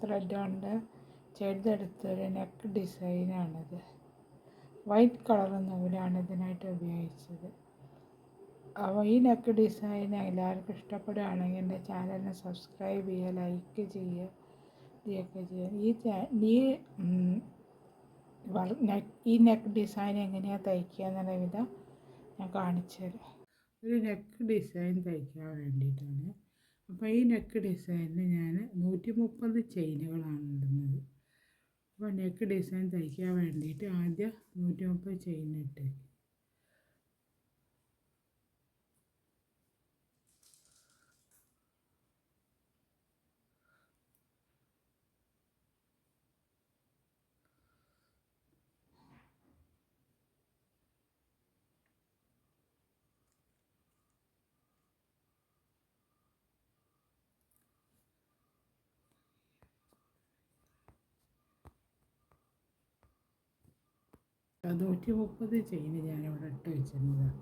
Thread കൊണ്ട് ചെയ്തെടുത്തൊരു neck ഡിസൈനാണിത്. White colour നൂലാണ് ഇതിനായിട്ട് ഉപയോഗിച്ചത്. അപ്പോൾ ഈ നെക്ക് ഡിസൈൻ എല്ലാവർക്കും ഇഷ്ടപ്പെടുകയാണെങ്കിൽ എൻ്റെ ചാനലിനെ സബ്സ്ക്രൈബ് ചെയ്യുക, ലൈക്ക് ചെയ്യുക, ഇതൊക്കെ ചെയ്യുക. ഈ നെക്ക് ഡിസൈൻ എങ്ങനെയാണ് തയ്ക്കുക എന്നുള്ള വിധം ഞാൻ കാണിച്ചു തരാം. ഒരു നെക്ക് ഡിസൈൻ തയ്ക്കാൻ വേണ്ടിയിട്ടാണ്. അപ്പോൾ ഈ നെക്ക് ഡിസൈനിന് ഞാൻ 130 ചെയിനുകളാണ് ഇടുന്നത്. അപ്പോൾ നെക്ക് ഡിസൈൻ തയ്ക്കാൻ വേണ്ടിയിട്ട് ആദ്യം 130 ചെയിൻ ഇട്ട് അത് 130 ചെയിന് ഞാനിവിടെ ഇട്ട് വെച്ചിരുന്നതാണ്.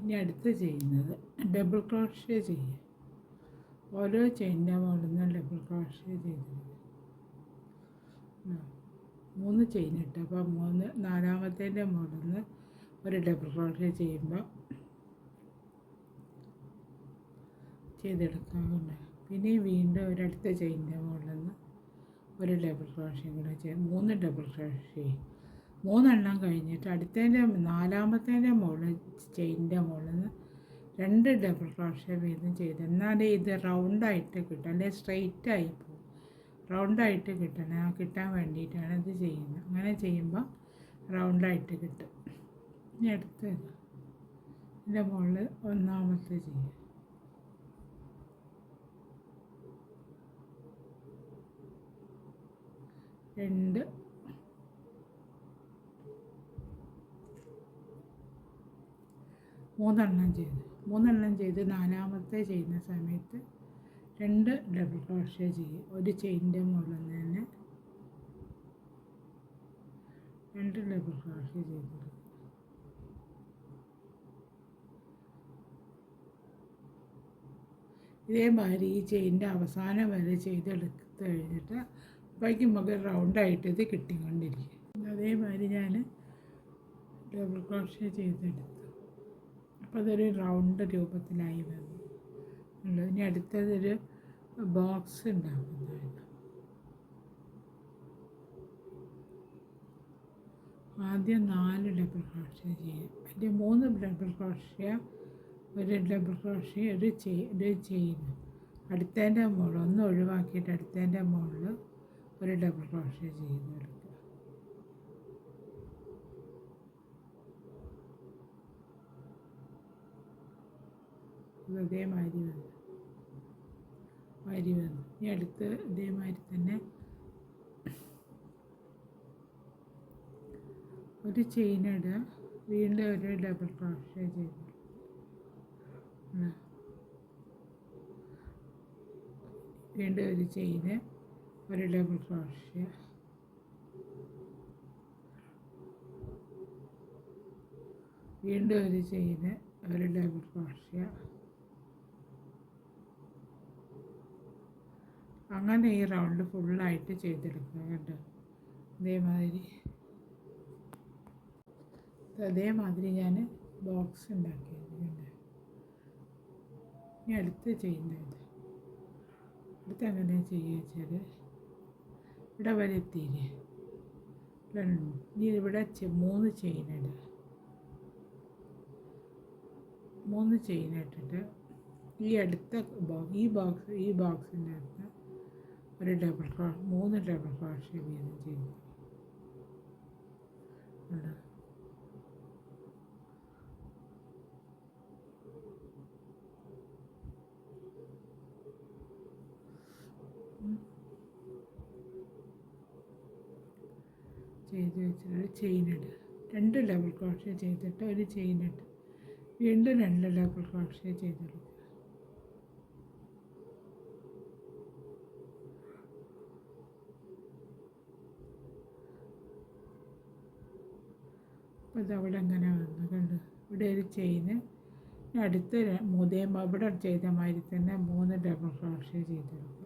ഇനി അടുത്ത് ചെയ്യുന്നത് ഡബിൾ ക്രോഷ്യ ചെയ്യുക. ഓരോ ചെയിനിൻ്റെ മുകളിൽ നിന്ന് ഡബിൾ ക്രോഷ്യ ചെയ്ത് 3 ചെയിൻ ഇട്ട്, അപ്പോൾ നാലാമത്തേൻ്റെ മുകളിൽ നിന്ന് ഒരു ഡബിൾ ക്രോഷ്യ ചെയ്യുമ്പോൾ ചെയ്തെടുക്കാറുണ്ട്. പിന്നെ വീണ്ടും ഒരടുത്ത ചെയിനിൻ്റെ മുകളിൽ നിന്ന് ഒരു ഡബിൾ ക്രോഷ്യ കൂടെ ചെയ്യും. 3 ഡബിൾ ക്രോഷ്യ 3 കഴിഞ്ഞിട്ട് അടുത്തതിൻ്റെ നാലാമത്തേൻ്റെ മുകളിൽ ചെയിനിൻ്റെ മുകളിൽ നിന്ന് 2 ഡബിൾ ക്രോഷ്യ വീതം ചെയ്ത്, എന്നാലേ ഇത് റൗണ്ടായിട്ട് കിട്ടും, അല്ലെങ്കിൽ സ്ട്രെയിറ്റായി പോകും. റൗണ്ടായിട്ട് കിട്ടാൻ വേണ്ടിയിട്ടാണ് ഇത് ചെയ്യുന്നത്. അങ്ങനെ ചെയ്യുമ്പോൾ റൗണ്ടായിട്ട് കിട്ടും. ഇനി അടുത്തത് ഇതിൻ്റെ മുകളിൽ ഒന്നാമത്തെ ചെയ്യും. മൂന്നെണ്ണം ചെയ്ത് നാലാമത്തെ ചെയ്യുന്ന സമയത്ത് 2 ഡബിൾ ക്രോഷ്യ ചെയ്യും. ഒരു ചെയിനിൻ്റെ മുകളിൽ നിന്ന് തന്നെ 2 ഡബിൾ ക്രോഷ്യ ചെയ്ത് ഇതേമാതിരി ഈ ചെയിനിൻ്റെ അവസാനം വരെ ചെയ്തെടുത്ത് കഴിഞ്ഞിട്ട് അപ്പോഴേക്കും നമുക്ക് റൗണ്ടായിട്ട് ഇത് കിട്ടിക്കൊണ്ടിരിക്കും. അതേമാതിരി ഞാൻ ഡബിൾ ക്രോഷ്യ ചെയ്തെടുത്തു. അപ്പോൾ അതൊരു റൗണ്ട് രൂപത്തിലായി വന്നു. ഇനി അടുത്തതൊരു ബോക്സ് ഉണ്ടാക്കുന്നതാണ്. ആദ്യം 4 ഡബിൾ ക്രോഷ്യ ചെയ്യും. അതിൻ്റെ 3 ഡബിൾ ക്രോഷ്യ, ഒരു ഡബിൾ ക്രോഷ്യ, ഒരു ചെയിൻ. അടുത്തതിൻ്റെ മുകളിൽ ഒന്ന് ഒഴിവാക്കിയിട്ട് അടുത്തതിൻ്റെ മുകളിൽ ഒരു ഡബിൾ ക്രോഷ്യ ചെയ്തെടുക്കുക. ഇതേമാതിരി വന്നു. ഇനി അടുത്ത് ഇതേമാതിരി തന്നെ ഒരു ചെയിൻ ഇടുക, വീണ്ടും ഒരു ഡബിൾ ക്രോഷ്യ ചെയ്ത്, വീണ്ടും ഒരു ചെയിന്, ഒരു ഡബിൾ ക്രോഷ്യ, വീണ്ടും ഒരു ചെയിന്, ഒരു ഡബിൾ ക്രോഷ്യ. അങ്ങനെ ഈ റൗണ്ട് ഫുള്ളായിട്ട് ചെയ്തെടുക്കുക കേട്ടോ. അതേമാതിരി ഞാൻ ബോക്സ് ഉണ്ടാക്കിയിട്ടുണ്ട്. ഇനി അടുത്ത് ചെയ്യുന്നത് അടുത്ത് എങ്ങനെയാണ് ചെയ്യുക വെച്ചാൽ, ഇവിടെ വരെ എത്തിയില്ലേ, ഇനി ഇവിടെ 3 ചെയിൻ ഇടുക. 3 ചെയിൻ ഇട്ടിട്ട് ഈ അടുത്ത ഈ ബോക്സിൻ്റെ അടുത്ത് ഒരു 3 ഡബിൾ ക്രോഷ്യ വീതം ചെയ്തു. ചെയ്ത് വെച്ചിട്ട് ഒരു ചെയിൻ ഇടുക. 2 ഡബിൾ ക്രോഷ്യ ചെയ്തിട്ട് ഒരു ചെയിൻ ഇട്ട് വീണ്ടും 2 ഡബിൾ ക്രോഷ്യ ചെയ്തെടുക്കുക. അപ്പോൾ ഇതവിടെ അങ്ങനെ വന്നു കണ്ട്. ഇവിടെ ഒരു ചെയിന്, അടുത്ത ഇവിടെ ചെയ്ത മാതിരി തന്നെ 3 ഡബിൾ ക്രോഷ്യ ചെയ്തെടുക്കുക.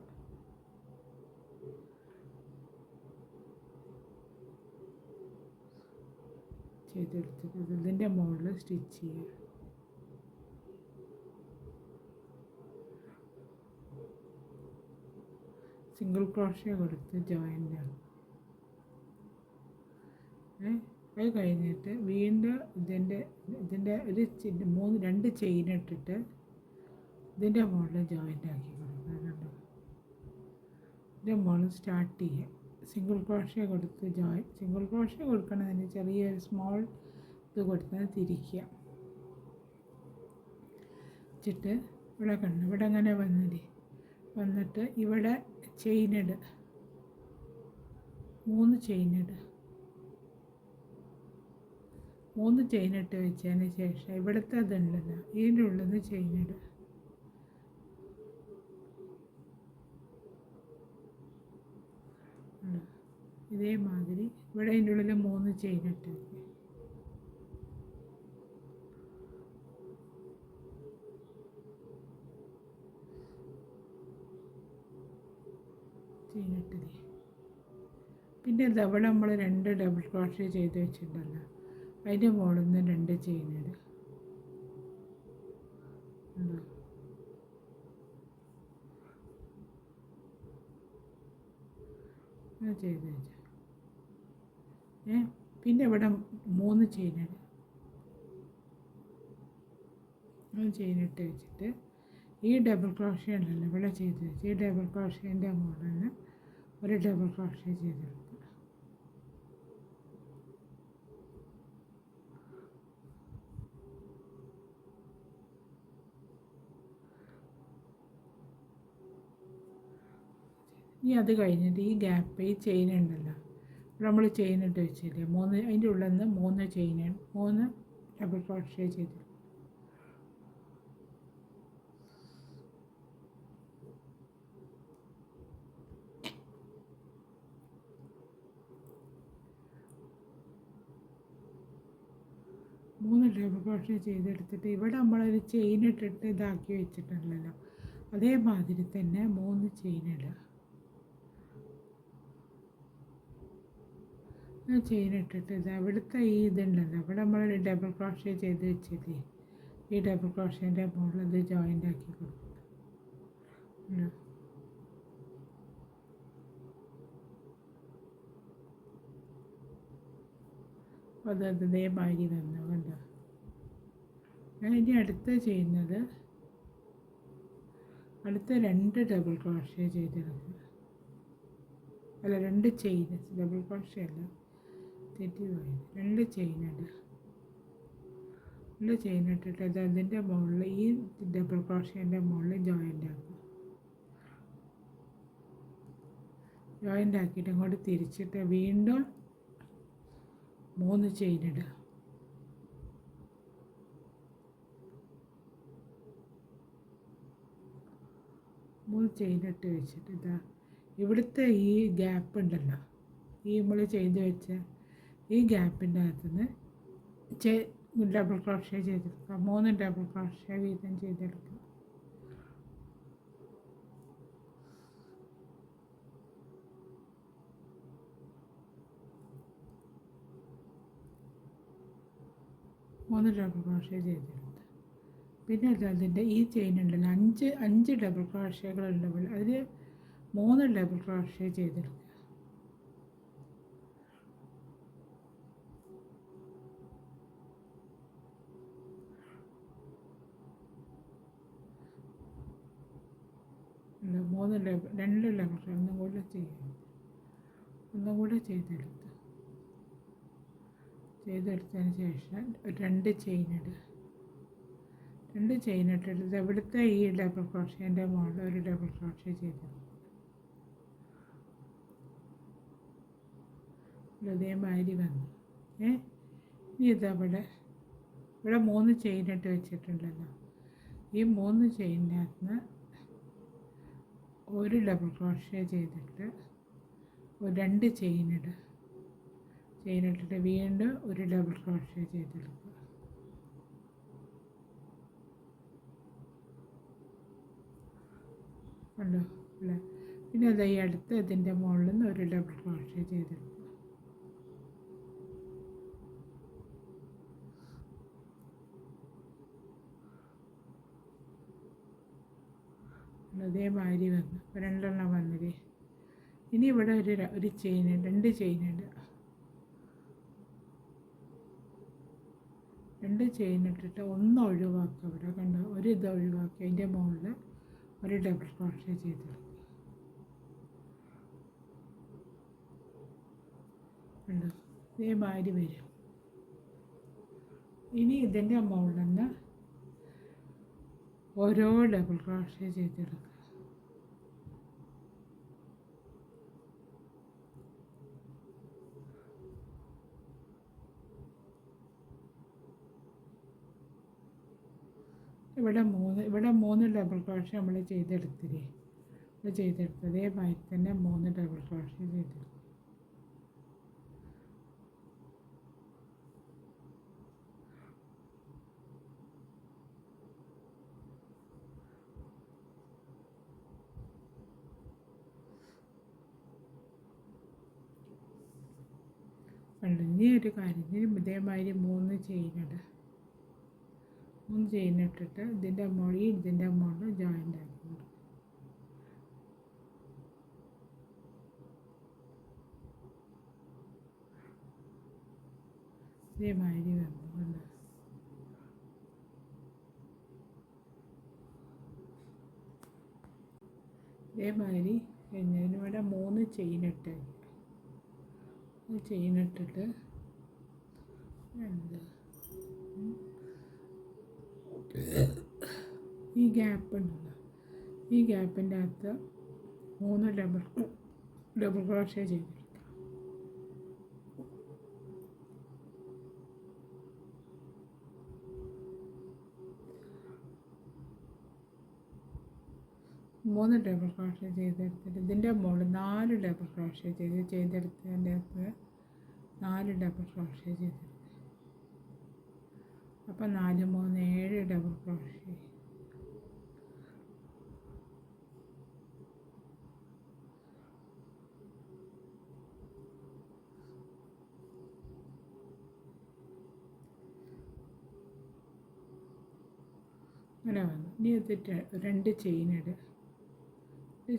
ചെയ്തെടുത്തിട്ട് ഇതിൻ്റെ മുകളിൽ സ്റ്റിച്ച് ചെയ്യുക. സിംഗിൾ ക്രോഷ്യ കൊടുത്ത് ജോയിൻ്റ് ആകും. അത് കഴിഞ്ഞിട്ട് വീണ്ടും ഇതിൻ്റെ ഒരു രണ്ട് ചെയിൻ ഇട്ടിട്ട് ഇതിൻ്റെ മുകളിൽ ജോയിൻ്റ് ആക്കി കൊടുക്കുക. ഇതിൻ്റെ മുകളിൽ സ്റ്റാർട്ട് ചെയ്യുക. സിംഗിൾ ക്രോഷ്യ കൊടുത്ത് സിംഗിൾ ക്രോഷ്യ കൊടുക്കണതിന് ചെറിയൊരു സ്മോൾ ഇത് കൊടുത്ത് തിരിക്കുക. വെച്ചിട്ട് ഇവിടെ ഇവിടെ അങ്ങനെ വന്നിട്ട് ഇവിടെ ചെയിനിടുക. 3 ചെയിനിടുക. 3 ചെയിനിട്ട് വെച്ചതിന് ശേഷം ഇവിടുത്തെ അതുണ്ടല്ലോ ഇതിൻ്റെ ഉള്ളിൽ നിന്ന് ചെയിനിടുക. ഇതേമാതിരി ഇവിടെ അതിൻ്റെ ഉള്ളിൽ 3 ചെയിനിട്ട് ചെയിനിട്ട് പിന്നെ അവിടെ നമ്മൾ 2 ഡബിൾ ക്രോഷ്യ ചെയ്ത് വെച്ചിട്ടുണ്ടല്ലോ അതിൻ്റെ മുകളിൽ നിന്ന് 2 ചെയിനിടുക. ചെയ്ത് വെച്ചാൽ പിന്നെ ഇവിടെ 3 ചെയിനിടുക. ചെയിനിട്ട് വെച്ചിട്ട് ഈ ഡബിൾ ക്രോഷ്യ ഉണ്ടല്ലോ ഇവിടെ ചെയ്ത് വെച്ച് ഈ ഡബിൾ ക്രോഷ്യേൻ്റെ മുകളിൽ ഒരു ഡബിൾ ക്രോഷ്യ ചെയ്തെടുക്കുക. ഇനി അത് കഴിഞ്ഞിട്ട് ഈ ഗ്യാപ്പ് ഈ ചെയിൻ ഉണ്ടല്ലോ നമ്മൾ ചെയിൻ ഇട്ട് വെച്ചില്ലേ 3 അതിൻ്റെ ഉള്ളിൽ നിന്ന് 3 ചെയിൻ 3 ഡബിൾ ക്രോഷ്യ ചെയ്ത് 3 ഡബിൾ ക്രോഷ്യ ചെയ്തെടുത്തിട്ട് ഇവിടെ നമ്മളൊരു ചെയിൻ ഇട്ടിട്ട് ഇതാക്കി വെച്ചിട്ടുണ്ടല്ലോ അതേമാതിരി തന്നെ 3 ചെയിൻ ഇടുക. ചെയിൻ ഇട്ടിട്ട് ഇത് അവിടുത്തെ ഈ ഇതുണ്ടല്ലോ അവിടെ നമ്മൾ ഡബിൾ ക്രോഷ്യ ചെയ്ത് വെച്ചില്ലേ ഈ ഡബിൾ ക്രോഷ്യേൻ്റെ മുകളിൽ ഇത് ജോയിൻ്റ് ആക്കി കൊടുക്കുക. അത് ഇതേമാതിരി വന്നു കണ്ടോ. ഞാൻ ഇനി അടുത്ത ചെയ്യുന്നത് അടുത്ത 2 ഡബിൾ ക്രോഷ്യ ചെയ്തെടുക്കുക. അല്ല 2 ചെയിൻ ഡബിൾ ക്രോഷ്യ അല്ല തെറ്റിപ്പോയി. 2 ചെയിനിടുക. 2 ചെയിനിട്ടിട്ട് അത് അതിൻ്റെ മുകളിൽ ഈ ഡബിൾ ക്രോഷ്യേൻ്റെ മുകളിൽ ജോയിൻ്റ് ആക്കുക. ജോയിൻ്റ് ആക്കിയിട്ട് ഇങ്ങോട്ട് തിരിച്ചിട്ട് വീണ്ടും 3 ചെയിനിടുക. 3 ചെയിനിട്ട് വെച്ചിട്ട് ഇതാ ഇവിടുത്തെ ഈ ഗ്യാപ്പ് ഉണ്ടല്ലോ ഈ നമ്മൾ ചെയ്ത് വെച്ച ഈ ഗ്യാപ്പിൻ്റെ അകത്തുനിന്ന് ഡബിൾ ക്രോഷ്യ ചെയ്തെടുക്കുക. 3 ഡബിൾ ക്രോഷ്യ വീതം ചെയ്തെടുക്കുക. മൂന്ന് ഡബിൾ ക്രോഷ്യ ചെയ്തെടുത്ത് പിന്നെ അതിൻ്റെ ഈ ചെയിൻ ഉണ്ടല്ലോ 5 ഡബിൾ ക്രോഷ്യകളുണ്ടാവില്ല അതിൽ 3 ഡബിൾ ക്രോഷ്യ ചെയ്തെടുക്കുക. മൂന്ന് ഡബിൾ 2 ഡബിൾ ക്രോഷ്യ ഒന്നും കൂടെ ചെയ്തെടുത്തതിന് ശേഷം 2 ചെയിനിടുക. 2 ചെയിനിട്ടിട്ട് ഇവിടുത്തെ ഈ ഡബിൾ ക്രോഷ്യേൻ്റെ മുകളിൽ ഒരു ഡബിൾ ക്രോഷ്യ ചെയ്തെടുക്കുക. ഇതേമാതിരി വന്നു. ഇനി ഇതവിടെ ഇവിടെ 3 ചെയിനിട്ട് വെച്ചിട്ടുണ്ടല്ലോ ഈ 3 ചെയിനകത്ത് ഒരു ഡബിൾ ക്രോഷ്യ ചെയ്തിട്ട് 2 ചെയിനിടുക. ചെയിനിട്ടിട്ട് വീണ്ടും ഒരു ഡബിൾ ക്രോഷ്യ ചെയ്തെടുക്കുക. കണ്ടോ അല്ലേ. പിന്നെ അത് ഈ അടുത്ത് ഇതിൻ്റെ മുകളിൽ നിന്ന് ഒരു ഡബിൾ ക്രോഷ്യ ചെയ്തെടുക്കുക. അതേമാതിരി വന്നു, രണ്ടെണ്ണം വന്നില്ലേ. ഇനി ഇവിടെ ഒരു ചെയിൻ, 2 ചെയിനുണ്ട്. 2 ചെയിൻ ഇട്ടിട്ട് ഒന്ന് ഒഴിവാക്കുക. ഇവിടെ കണ്ട ഒരു ഇത് ഒഴിവാക്കി അതിൻ്റെ മുകളിൽ ഒരു ഡബിൾ ക്രോഷേ ചെയ്തെടുക്കുക. കണ്ടോ, ഇതേമാതിരി വരും. ഇനി ഇതിൻ്റെ മുകളിൽ നിന്ന് ഓരോ ഡബിൾ ക്രോഷേ ചെയ്തെടുക്കുക. ഇവിടെ മൂന്ന് ഡബിൾ ക്രോഷേ നമ്മൾ ചെയ്തെടുത്തില്ലേ. ചെയ്തെടുത്ത് അതേമാതിരി തന്നെ 3 ഡബിൾ ക്രോഷേ ചെയ്തെടുക്കും. ഇനി ഒരു കാര്യം, ഇതേമാതിരി 3 ചെയിനിടുക. 3 ചെയിൻ ഇട്ടിട്ട് ഇതിൻ്റെ മുകളിൽ ജോയിൻ്റ് ആക്കി കൊടുക്കും. ഇതേമാതിരി വന്നു. ഇതേമാതിരി കഴിഞ്ഞതിനിവിടെ 3 ചെയിനിട്ട് ഈ ഗ്യാപ്പ് ഉണ്ടല്ലോ, ഈ ഗ്യാപ്പിൻ്റെ അകത്ത് 3 ഡബിൾ ക്രോഷേ ചെയ്തെടുക്കാം. മൂന്ന് ഡബിൾ ക്രോഷേ ചെയ്തെടുത്തിട്ട് ഇതിൻ്റെ മുകളിൽ 4 ഡബിൾ ക്രോഷേ ചെയ്തെടുത്തതിൻ്റെ അകത്ത് 4 ഡബിൾ ക്രോഷേ ചെയ്തെടുക്കും. അപ്പം 4, 3, 7 ഡബിൾ ക്രോഷേ. അങ്ങനെ വന്നു. ഇനി എത്തിട്ട് 2 ചെയിനിടുക.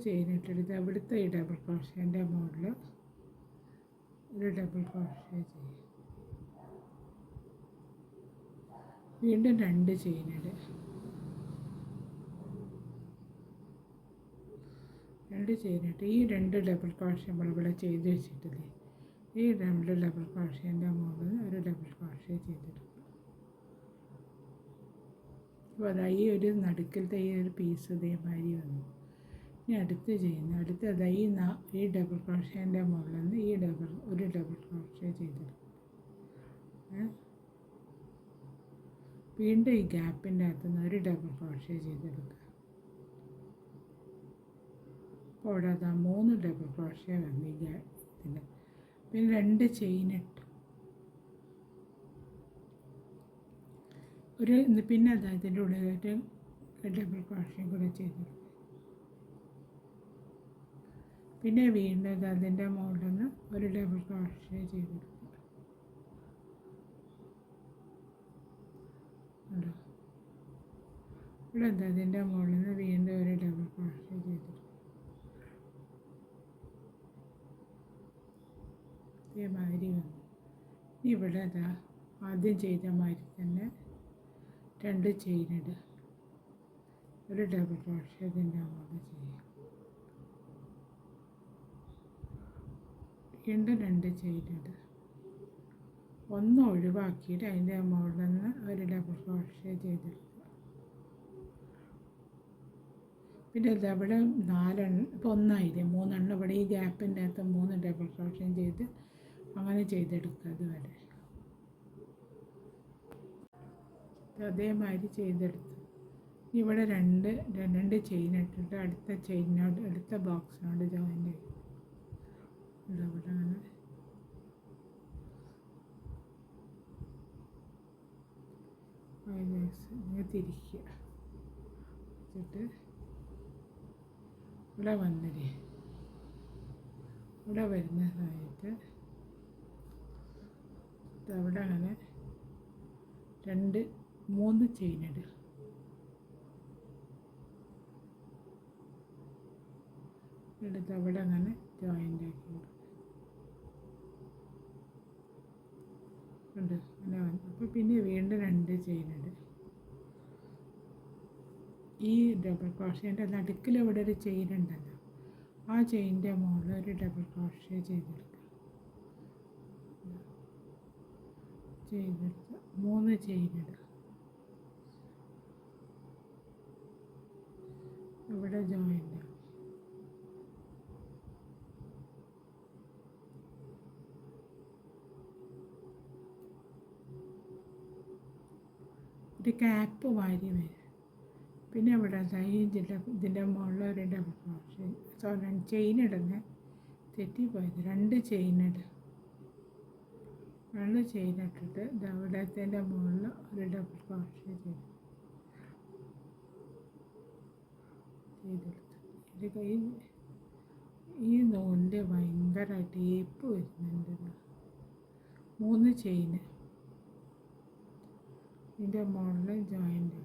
ചെയിനിട്ടെടുത്ത് അവിടുത്തെ ഈ ഡബിൾ ക്രോഷേൻ്റെ മുകളിൽ ഒരു ഡബിൾ ക്രോഷേ ചെയ്യും. വീണ്ടും 2 ചെയിനിടുക. 2 ചെയിനിട്ട് ഈ 2 ഡബിൾ ക്രോഷേ നമ്മളിവിടെ ചെയ്ത് വെച്ചിട്ടില്ലേ, ഈ 2 ഡബിൾ ക്രോഷേൻ്റെ മുകളിൽ ഒരു ഡബിൾ ക്രോഷേ ചെയ്തെടുക്കും. അപ്പോൾ അതായി ഒരു നടുക്കിലത്തെ ഈ ഒരു പീസ് ഇതേമാതിരി വന്നു. ഇനി അടുത്തതായി ഈ ഡബിൾ ക്രോഷേൻ്റെ മുകളിൽ നിന്ന് ഒരു ഡബിൾ ക്രോഷേ ചെയ്തെടുക്കും. വീണ്ടും ഈ ഗ്യാപ്പിൻ്റെ അകത്തുനിന്ന് ഒരു ഡബിൾ ക്രോഷേ ചെയ്തെടുക്കുക. അപ്പോൾ അവിടെ 3 ഡബിൾ ക്രോഷേ വന്നു ഈ ഗ്യാപ്പിൽ. പിന്നെ 2 ചെയിനിട്ട് പിന്നെ ഇതിൻ്റെ ഉള്ളിലായിട്ട് ഡബിൾ ക്രോഷയും കൂടെ ചെയ്തെടുക്കും. പിന്നെ വീണ്ടും അതിൻ്റെ മുകളിൽ നിന്ന് ഒരു ഡബിൾ ക്രോഷേ ചെയ്തെടുക്കും. ഇവിടെ അതിൻ്റെ മുകളിൽ നിന്ന് വീണ്ടും ഒരു ഡബിൾ ക്രോഷേ ചെയ്തെടുക്കും. ഇതേമാതിരി വന്നു. ഇവിടെ ആദ്യം ചെയ്ത മാതിരി തന്നെ 2 ചെയിനിടുക. ഒരു ഡബിൾ ക്രോഷേ ഇതിൻ്റെ മുകളിൽ ചെയ്യുക. വീണ്ടും 2 ചെയിനിടുക. ഒന്ന് ഒഴിവാക്കിയിട്ട് അതിൻ്റെ മുകളിൽ നിന്ന് ഒരു ഡബിൾ ക്രോഷേ ചെയ്തെടുക്കുക. പിന്നെ ഇതവിടെ 4 ഇപ്പോൾ 1 ആയില്ലേ, 3 ഇവിടെ ഈ ഗ്യാപ്പിൻ്റെ അകത്ത് 3 ഡബിൾ ക്രോഷേ ചെയ്ത് അങ്ങനെ ചെയ്തെടുക്കുക. അതുവരെ അതേമാതിരി ചെയ്തെടുത്തു. ഇവിടെ 2 ചെയിനിട്ടിട്ട് അടുത്ത ബോക്സിനോട് ജോയിൻ്റ് ചെയ്യും. ഇവിടെ അങ്ങനെ ഇങ്ങനെ തിരിക്കുക. വെച്ചിട്ട് ഇവിടെ വന്നില്ലേ, ഇവിടെ വരുന്ന സമയത്ത് അവിടെ അങ്ങനെ 3 ചെയിനിടുക. എടുത്ത് അവിടെ അങ്ങനെ ജോയിൻ്റ് ആക്കി കൊടുക്കും. ഉണ്ട് അങ്ങനെ വന്നു. അപ്പോൾ പിന്നെ വീണ്ടും 2 ചെയിനിട്. ഈ ഡബിൾ ക്രോഷേൻ്റെ നടുക്കിൽ ഇവിടെ ഒരു ചെയിൻ ഉണ്ടല്ലോ, ആ ചെയിൻ്റെ മുകളിൽ ഒരു ഡബിൾ ക്രോഷേ ചെയ്തെടുക്കുക. ചെയ്തെടുത്ത് 3 ചെയിനിടുക. ഇവിടെ ജോയിൻ്റ് ആകും. ഒരു ക്യാപ്പ് മാരി വരും. പിന്നെ ഇവിടെ ഇതിൻ്റെ മുകളിൽ ഒരു ഡബിൾ ക്രോഷേ, ചെയിൻ ഇടുന്നത് തെറ്റിപ്പോയത്. 2 ചെയിനിട്. 2 ചെയിൻ ഇട്ടിട്ട് ഇവിടത്തിൻ്റെ മുകളിൽ ഒരു ഡബിൾ ക്രോഷേ ചെയ്തെടുത്ത് ഈ നൂലിൻ്റെ ഭയങ്കര ടേപ്പ് വരുന്നുണ്ട്. 3 ചെയിന് ഇതിൻ്റെ മുകളിൽ ജോയിൻ്റ്.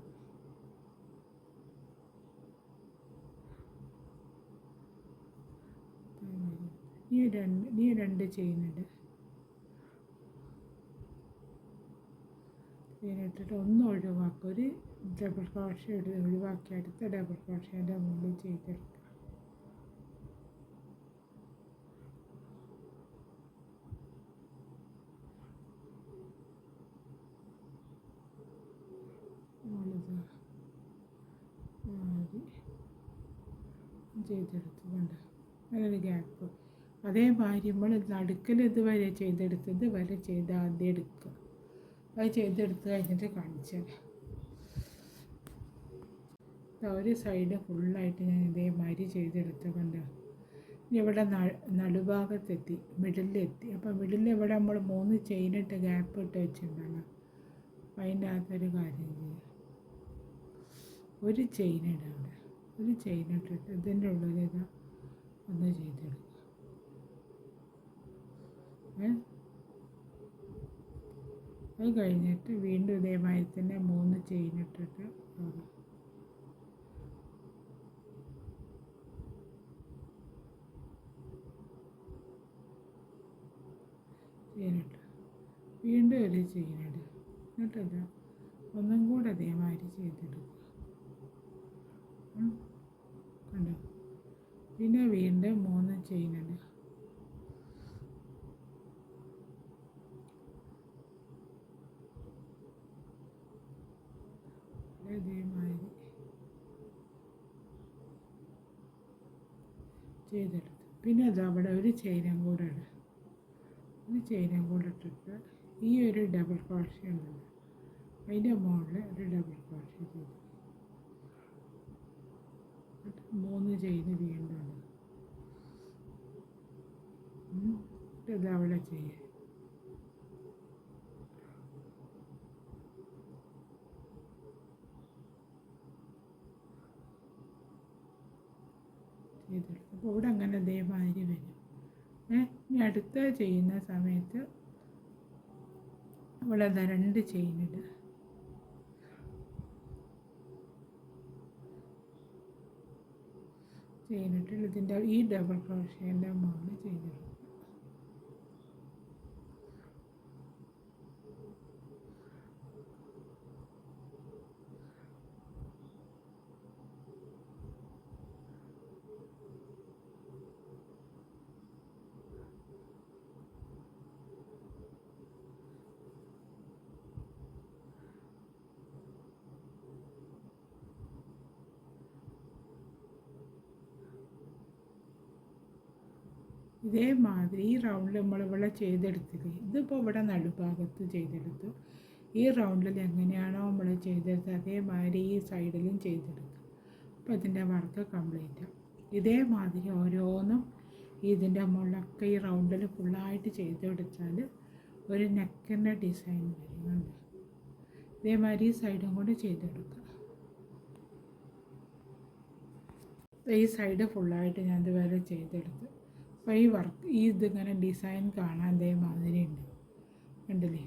ഈ 2 ചെയിനിട്. ചെയിനിട്ടിട്ട് ഒന്ന് ഒഴിവാക്കുക. ഒരു ഡബിൾ ക്രോഷേ ഒഴിവാക്കി അടുത്ത ഡബിൾ ക്രോഷേൻ്റെ മുകളിൽ ചെയ്തെടുക്കുക. ചെയ്തെടുത്തുകൊണ്ട് നല്ലൊരു ഗ്യാപ്പ്. അതേമാതിരി നമ്മൾ നടുക്കൽ ഇതുവരെ ചെയ്തെടുത്തത് വരെ ചെയ്ത് ആദ്യം എടുക്കുക. അത് ചെയ്തെടുത്ത് കഴിഞ്ഞിട്ട് കാണിച്ചാൽ ഒരു സൈഡ് ഫുള്ളായിട്ട് ഞാൻ ഇതേമാതിരി ചെയ്തെടുത്തുകൊണ്ട് ഇവിടെ നടുഭാഗത്തെത്തി, മിഡിലെത്തി. അപ്പോൾ മിഡിൽ ഇവിടെ നമ്മൾ 3 ചെയിനിട്ട് ഗ്യാപ്പ് ഇട്ട് വെച്ചിട്ടുണ്ടല്ലോ, അതിൻ്റെ അകത്തൊരു കാര്യം ചെയ്യുക. ഒരു ചെയിനിടുക. അവിടെ ഒരു ചെയിനിട്ടിട്ട് ഇതിൻ്റെ ഉള്ളിൽ ഇതാ ഒന്ന് ചെയ്തെടുക്കുക. അത് കഴിഞ്ഞിട്ട് വീണ്ടും ഇതേമാതിരി തന്നെ 3 ചെയിനിട്ടിട്ട് ചെയിനിട്ട് വീണ്ടും ഒരു ചെയിനിടുക. എന്നിട്ടില്ല ഒന്നും കൂടെ അതേമാതിരി ചെയ്തെടുക്കുക. കണ്ടോ? പിന്നെ വീണ്ടും 3 ചെയിനിടുക. ഇതേമാതിരി ചെയ്തെടുത്ത് പിന്നെ അത് അവിടെ ഒരു ചെയിനും കൂടെ ഇടുക. ഒരു ചെയിനും കൂടെ ഇട്ടിട്ട് ഈ ഒരു ഡബിൾ ക്രോഷേ ഉണ്ടല്ലോ, അതിൻ്റെ മുകളിൽ ഒരു ഡബിൾ ക്രോഷേ ചെയ്തു 3 ചെയിന് വീണ്ടും ഇത് അവിടെ ചെയ്യുക. ചെയ്തെടുക്കും. അപ്പോൾ ഇവിടെ അങ്ങനെ അതേമാതിരി വരും. ഇനി അടുത്ത ചെയ്യുന്ന സമയത്ത് ഇവിടെ 2 ചെയിനിടുക. ചെയിനിട്ട് ഇതിൻ്റെ ഈ ഡബിൾ ക്രോഷേൻ്റെ മുകളിൽ ചെയ്തെടുക്കുക. ഇതേമാതിരി ഈ റൗണ്ടിൽ നമ്മളിവിടെ ചെയ്തെടുത്തില്ലേ, ഇതിപ്പോൾ ഇവിടെ നടുഭാഗത്ത് ചെയ്തെടുത്തു. ഈ റൗണ്ടിൽ എങ്ങനെയാണോ നമ്മൾ ചെയ്തെടുത്തത് അതേമാതിരി ഈ സൈഡിലും ചെയ്തെടുക്കുക. അപ്പോൾ ഇതിൻ്റെ വർക്ക് കംപ്ലീറ്റ് ആവും. ഇതേമാതിരി ഓരോന്നും ഇതിൻ്റെ മുകളിലൊക്കെ ഈ റൗണ്ടിൽ ഫുള്ളായിട്ട് ചെയ്തെടുത്താൽ ഒരു നെക്കിൻ്റെ ഡിസൈൻ വരുന്നുണ്ട്. ഇതേമാതിരി ഈ സൈഡും കൂടി ചെയ്തെടുക്കുക. ഈ സൈഡ് ഫുള്ളായിട്ട് ഞാൻ ഇതുവരെ ചെയ്തെടുത്ത്. അപ്പോൾ ഈ വർക്ക് ഇതിങ്ങനെ ഡിസൈൻ കാണാൻ അതേമാതിരി ഉണ്ട്, കണ്ടില്ലേ?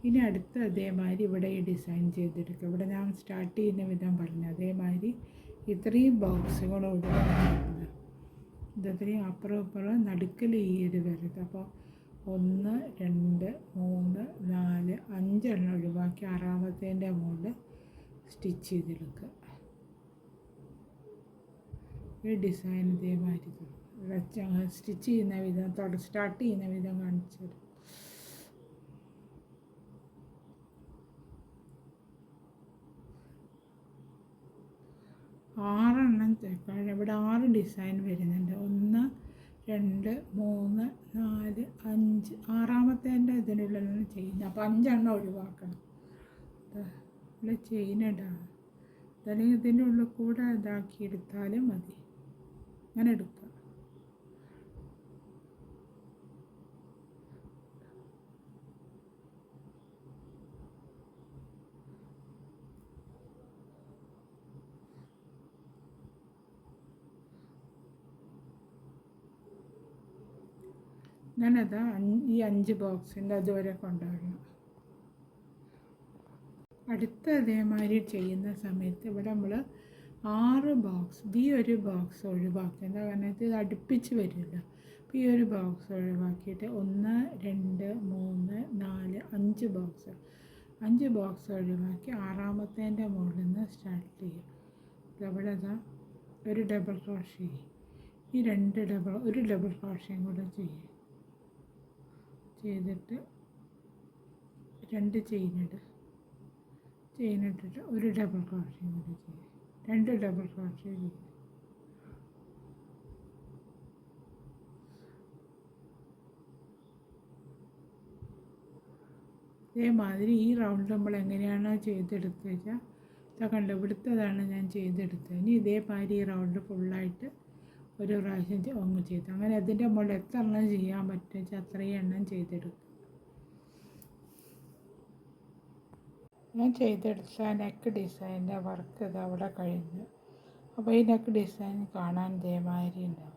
ഇനി അടുത്ത അതേമാതിരി ഇവിടെ ഈ ഡിസൈൻ ചെയ്തെടുക്കുക. ഇവിടെ ഞാൻ സ്റ്റാർട്ട് ചെയ്യുന്ന വിധം പറഞ്ഞു അതേമാതിരി ഇത്രയും ബോക്സുകളോട് ഇതത്രയും അപ്പുറം ഇപ്പുറം നടുക്കൽ ഈ ഒരു വരത്. അപ്പോൾ 1 2 3 4 5 എണ്ണം ഒഴിവാക്കി 6-ാമത്തേൻ്റെ മുകളിൽ സ്റ്റിച്ച് ചെയ്തെടുക്കുക. ഈ ഡിസൈൻ ഇതേമാതിരി സ്റ്റിച്ച് ചെയ്യുന്ന വിധം സ്റ്റാർട്ട് ചെയ്യുന്ന വിധം കാണിച്ചത്. ആറെണ്ണം തേക്കാൻ ഇവിടെ 6 ഡിസൈൻ വരുന്നുണ്ട്. 1 2 3 4 5 6-ാമത്തേൻ്റെ ഇതിനുള്ളിലാണ് ചെയ്യുന്നത്. അപ്പോൾ 5 എണ്ണം ഒഴിവാക്കണം. ഇവിടെ ചെയിനിടാം. അല്ലെങ്കിൽ ഇതിൻ്റെ ഉള്ളിൽ കൂടെ ഇതാക്കി എടുത്താലും മതി. അങ്ങനെ എടുക്കുക. ഞാനത് ഈ 5 ബോക്സിൻ്റെ അതുവരെ കൊണ്ടുവരണം. അടുത്ത അതേമാതിരി ചെയ്യുന്ന സമയത്ത് ഇവിടെ നമ്മൾ 6 ബോക്സ് ഈ ഒരു ബോക്സ് ഒഴിവാക്കുക. എന്താ കാരണം ഇത് അടുപ്പിച്ച് വരില്ല. അപ്പോൾ ഈ ഒരു ബോക്സ് ഒഴിവാക്കിയിട്ട് 1 2 3 4 5 ബോക്സ് 5 ബോക്സ് ഒഴിവാക്കി 6-ാമത്തേൻ്റെ മുകളിൽ നിന്ന് സ്റ്റാർട്ട് ചെയ്യും. ഇവിടെ അതാ ഒരു ഡബിൾ ക്രോഷേ, ഈ ഒരു ഡബിൾ ക്രോഷയും കൂടെ ചെയ്യും. ചെയ്തിട്ട് 2 ചെയിനിട്ടിട്ട് ഒരു ഡബിൾ ക്രോഷയും കൂടെ ചെയ്യും. 2 ഡബിൾ ക്രോഷേ ചെയ്യും. ഇതേമാതിരി ഈ റൗണ്ട് നമ്മൾ എങ്ങനെയാണോ ചെയ്തെടുത്ത് വെച്ചാൽ കണ്ട് ഇവിടുത്തതാണ് ഞാൻ ചെയ്തെടുത്തത്. ഇനി ഇതേമാതിരി ഈ റൗണ്ട് ഫുള്ളായിട്ട് ഒരു പ്രാവശ്യം ഒന്ന് ചെയ്തു. അങ്ങനെ അതിൻ്റെ മുകളിൽ എത്ര എണ്ണം ചെയ്യാൻ പറ്റുക വെച്ചാൽ അത്രയും എണ്ണം ചെയ്തെടുക്കും. ഞാൻ ചെയ്തെടുത്ത നെക്ക് ഡിസൈൻ്റെ വർക്ക് ഇത് അവിടെ കഴിഞ്ഞു. അപ്പോൾ ഈ നെക്ക് ഡിസൈൻ കാണാൻ ഇതേമാതിരി ഉണ്ടാവും.